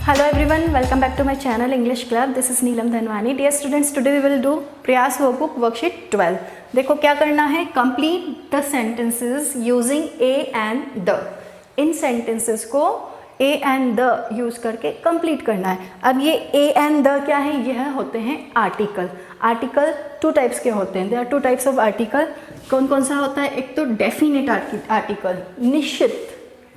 Hello everyone, welcome back to my channel English Club. This is Neelam Dhanwani. Dear students, today we will do प्रयास workbook worksheet 12. देखो क्या करना है, complete the sentences using a and the. In sentences को a and the use करके complete करना है. अब ये a and the क्या है, यह होते हैं article. Article two types के होते हैं. There are two types of article. कौन कौन सा होता है, एक तो definite article, निश्चित,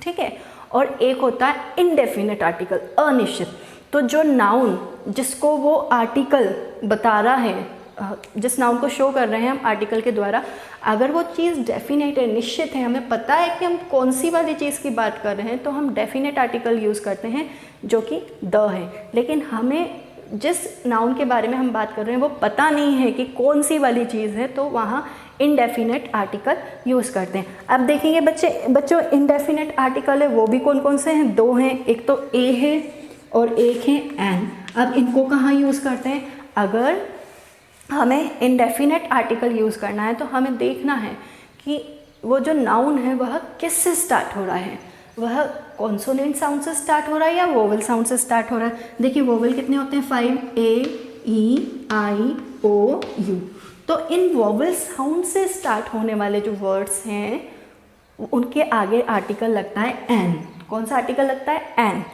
ठीक है, और एक होता है इनडेफिनेट आर्टिकल, अनिश्चित. तो जो नाउन जिसको वो आर्टिकल बता रहा है, जिस नाउन को शो कर रहे हैं हम आर्टिकल के द्वारा, अगर वो चीज़ डेफिनेट है, निश्चित है, हमें पता है कि हम कौन सी वाली चीज़ की बात कर रहे हैं, तो हम डेफिनेट आर्टिकल यूज़ करते हैं जो कि द है. लेकिन हमें जिस नाउन के बारे में हम बात कर रहे हैं वो पता नहीं है कि कौन सी वाली चीज़ है, तो वहाँ इनडेफिनेट आर्टिकल यूज़ करते हैं. अब देखेंगे बच्चों इनडेफिनेट आर्टिकल है वो भी कौन कौन से हैं, दो हैं. एक तो ए है और एक है एन. अब इनको कहाँ यूज़ करते हैं, अगर हमें इनडेफिनेट आर्टिकल यूज़ करना है तो हमें देखना है कि वो जो नाउन है वह किससे स्टार्ट हो रहा है, वह कॉन्सोनेंट साउंड से स्टार्ट हो रहा है या वोवेल साउंड से स्टार्ट हो रहा है. देखिए वोवेल कितने होते हैं, 5, ए ई आई ओ यू. तो इन वोवेल साउंड से स्टार्ट होने वाले जो वर्ड्स हैं उनके आगे आर्टिकल लगता है एन. कौन सा आर्टिकल लगता है, एन.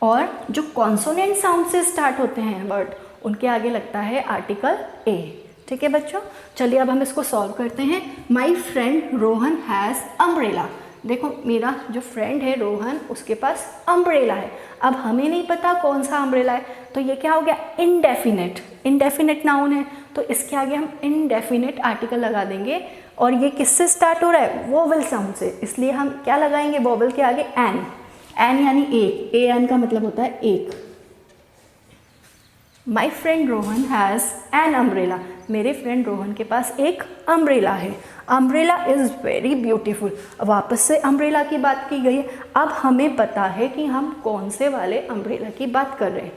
और जो कॉन्सोनेंट साउंड से स्टार्ट होते हैं वर्ड उनके आगे लगता है आर्टिकल ए. ठीक है बच्चों, चलिए अब हम इसको सॉल्व करते हैं. My friend Rohan has umbrella. देखो मेरा जो फ्रेंड है रोहन, उसके पास अम्ब्रेला है. अब हमें नहीं पता कौन सा अम्ब्रेला है, तो ये क्या हो गया, इनडेफिनेट. इनडेफिनेट नाउन है तो इसके आगे हम इनडेफिनेट आर्टिकल लगा देंगे. और ये किससे स्टार्ट हो रहा है, वोवेल साउंड से, इसलिए हम क्या लगाएंगे, वोवेल के आगे एन. एन यानी एक, ए एन का मतलब होता है एक. My friend Rohan has an umbrella. मेरे फ्रेंड रोहन के पास एक अम्ब्रेला है. Umbrella is very beautiful. वापस से अम्ब्रेला की बात की गई है. अब हमें पता है कि हम कौन से वाले अम्ब्रेला की बात कर रहे हैं.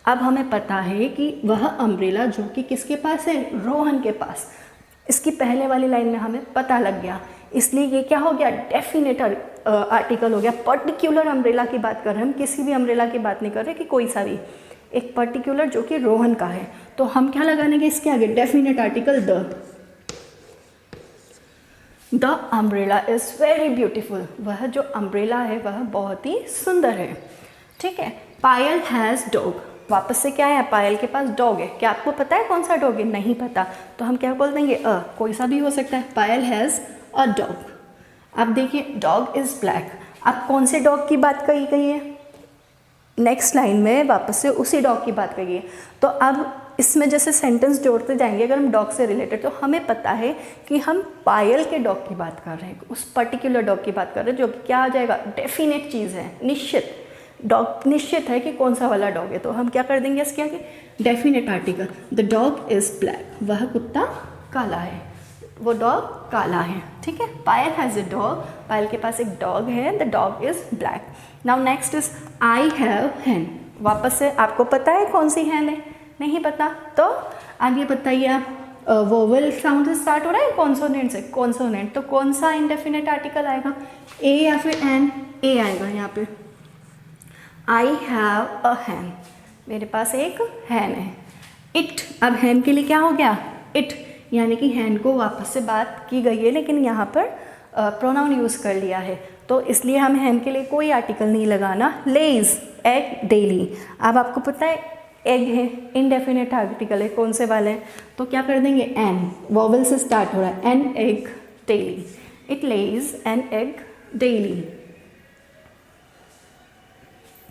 अब हमें पता है कि वह अम्ब्रेला जो कि किसके पास है, रोहन के पास. इसकी पहले वाली लाइन में हमें पता लग गया, इसलिए ये क्या हो गया, डेफिनेट आर्टिकल हो गया. पर्टिकुलर अम्ब्रेला की बात कर रहे हैं हम, किसी भी अम्ब्रेला की बात नहीं कर रहे कि कोई सा भी, एक पर्टिकुलर जो कि रोहन का है. तो हम क्या लगाएंगे इसके आगे, definite article the. The umbrella is very beautiful. वह जो अम्ब्रेला है वह बहुत ही सुंदर है. ठीक है. पायल हैज़ डॉग. वापस से क्या है, पायल के पास डॉग है. क्या आपको पता है कौन सा डॉग है, नहीं पता, तो हम क्या बोल देंगे, कोई सा भी हो सकता है. पायल हैज़ अ डॉग. अब देखिए डॉग इज़ ब्लैक. अब कौन से डॉग की बात कही गई है, नेक्स्ट लाइन में वापस से उसी डॉग की बात करिए. तो अब इसमें जैसे सेंटेंस जोड़ते जाएंगे अगर हम डॉग से रिलेटेड, तो हमें पता है कि हम पायल के डॉग की बात कर रहे हैं, उस पर्टिकुलर डॉग की बात कर रहे हैं जो कि क्या आ जाएगा, डेफिनेट चीज़ है, निश्चित. डॉग निश्चित है कि कौन सा वाला डॉग है, तो हम क्या कर देंगे इसके आगे, definite article. The dog is black. वह कुत्ता काला है, वो डॉग काला है. ठीक है. पायल हैज़ ए डॉग. पायल के पास एक डॉग है. The dog is black. Now next is I have hen. वापस से आपको पता है कौन सी हैन है, नहीं पता, तो आगे बताइए आप. वोवेल साउंड से स्टार्ट हो रहा है, कॉन्सोनेंट से. कॉन्सोनेंट तो कौन सा इनडेफिनेट आर्टिकल आएगा, ए या फिर एन, ए आएगा यहाँ पे. आई हैव अ हैन. मेरे पास एक हैन है. इट. अब हैन के लिए क्या हो गया, इट, यानी कि हैन को वापस से बात की गई है लेकिन यहाँ पर प्रोनाउन यूज़ कर लिया है, तो इसलिए हम हैन के लिए कोई आर्टिकल नहीं लगाना. लेज एग डेली. अब आपको पता है एग है, इनडेफिनेट आर्टिकल है, कौन से वाले हैं, तो क्या कर देंगे, एन. वोवेल से स्टार्ट हो रहा है, an egg daily. It lays an egg daily.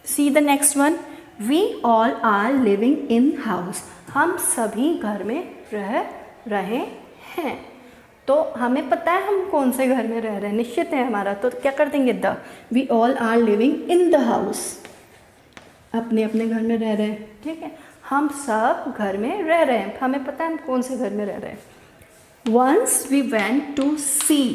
See the next one. We all are living in house. हम सभी घर में रह रहे हैं. तो हमें पता है हम कौन से घर में रह रहे हैं, निश्चित है हमारा, तो क्या कर देंगे, the. We all are living in the house. अपने अपने घर में रह रहे हैं. ठीक है. हम सब घर में रह रहे हैं, हमें पता है हम कौन से घर में रह रहे हैं. वंस वी वेंट टू सी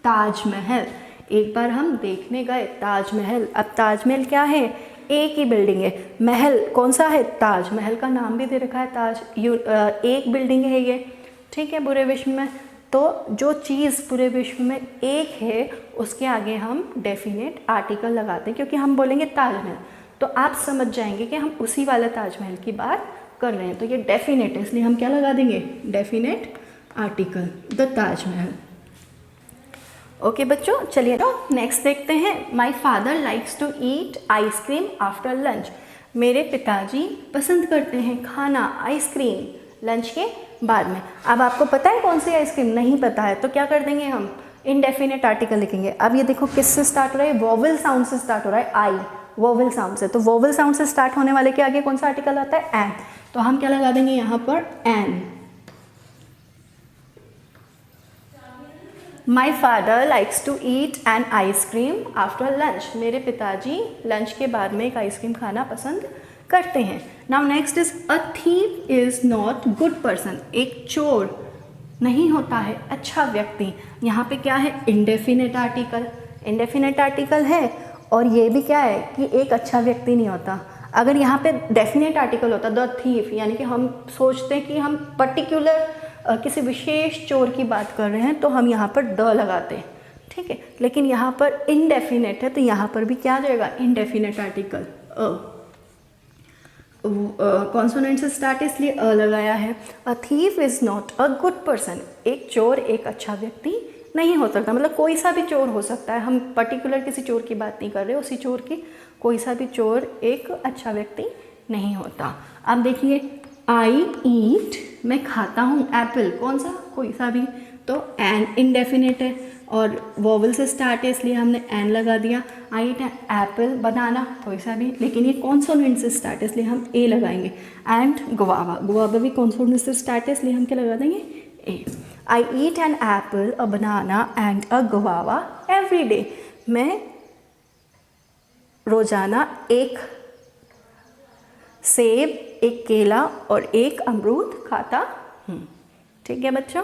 ताजमहल. एक बार हम देखने गए ताजमहल. अब ताजमहल क्या है, एक ही बिल्डिंग है. महल कौन सा है, ताज. महल का नाम भी दे रखा है ताज. एक बिल्डिंग है ये. ठीक है. पूरे विश्व में तो जो चीज़ पूरे विश्व में एक है उसके आगे हम डेफिनेट आर्टिकल लगाते हैं, क्योंकि हम बोलेंगे ताजमहल. तो आप समझ जाएंगे कि हम उसी वाला ताजमहल की बात कर रहे हैं। तो ये डेफिनेट है, इसलिए हम क्या लगा देंगे, definite article, the Taj Mahal. Okay बच्चों, चलिए तो नेक्स्ट देखते हैं। My father likes to eat ice cream after lunch. मेरे पिताजी पसंद करते हैं खाना आइसक्रीम लंच के बाद में। अब आपको पता है कौन सी आइसक्रीम? नहीं पता है तो क्या कर देंगे हम, इनडेफिनेट आर्टिकल लिखेंगे। अब ये देखो किससे स्टार्ट हो रहा है, वोवेल साउंड से स्टार्ट हो रहा है, आई वोवेल साउंड से। तो वोवेल साउंड से स्टार्ट होने वाले के आगे कौन सा आर्टिकल आता है, एन। तो हम क्या लगा देंगे यहाँ पर, an. My father likes to eat an ice cream after lunch. मेरे पिताजी लंच के बाद में एक आइसक्रीम खाना पसंद करते हैं। Now next is a thief is not good person. एक चोर नहीं होता है अच्छा व्यक्ति। यहाँ पे क्या है, इंडेफिनेट आर्टिकल, इंडेफिनेट आर्टिकल है। और ये भी क्या है कि एक अच्छा व्यक्ति नहीं होता। अगर यहाँ पे डेफिनेट आर्टिकल होता द थीफ, यानी कि हम सोचते हैं कि हम पर्टिकुलर किसी विशेष चोर की बात कर रहे हैं तो हम यहाँ पर द लगाते हैं, ठीक है। लेकिन यहाँ पर इनडेफिनेट है तो यहाँ पर भी क्या आ जाएगा, इनडेफिनेट आर्टिकल कॉन्सोनेंट से स्टार्ट इसलिए अ लगाया है। A thief is not a good person. एक चोर एक अच्छा व्यक्ति नहीं हो सकता, मतलब कोई सा भी चोर हो सकता है, हम पर्टिकुलर किसी चोर की बात नहीं कर रहे, उसी चोर की कोई सा भी चोर एक अच्छा व्यक्ति नहीं होता। अब देखिए, आई ईट, मैं खाता हूँ एप्पल, कौन सा, कोई सा भी, तो एन इंडेफिनेट है और वोवेल से स्टार्ट है इसलिए हमने एन लगा दिया। आई ईट एप्पल, बनाना, कोई सा भी, लेकिन ये कॉन्सोनेंट से स्टार्ट है इसलिए हम ए लगाएंगे। एंड गुआवा, गुआवा भी कॉन्सोनेंट से स्टार्ट है इसलिए हम क्या लगा देंगे, a. I eat an apple, a banana and a guava every day. मैं रोज़ाना एक सेब, एक केला और एक अमरूद खाता हूँ। ठीक है बच्चों।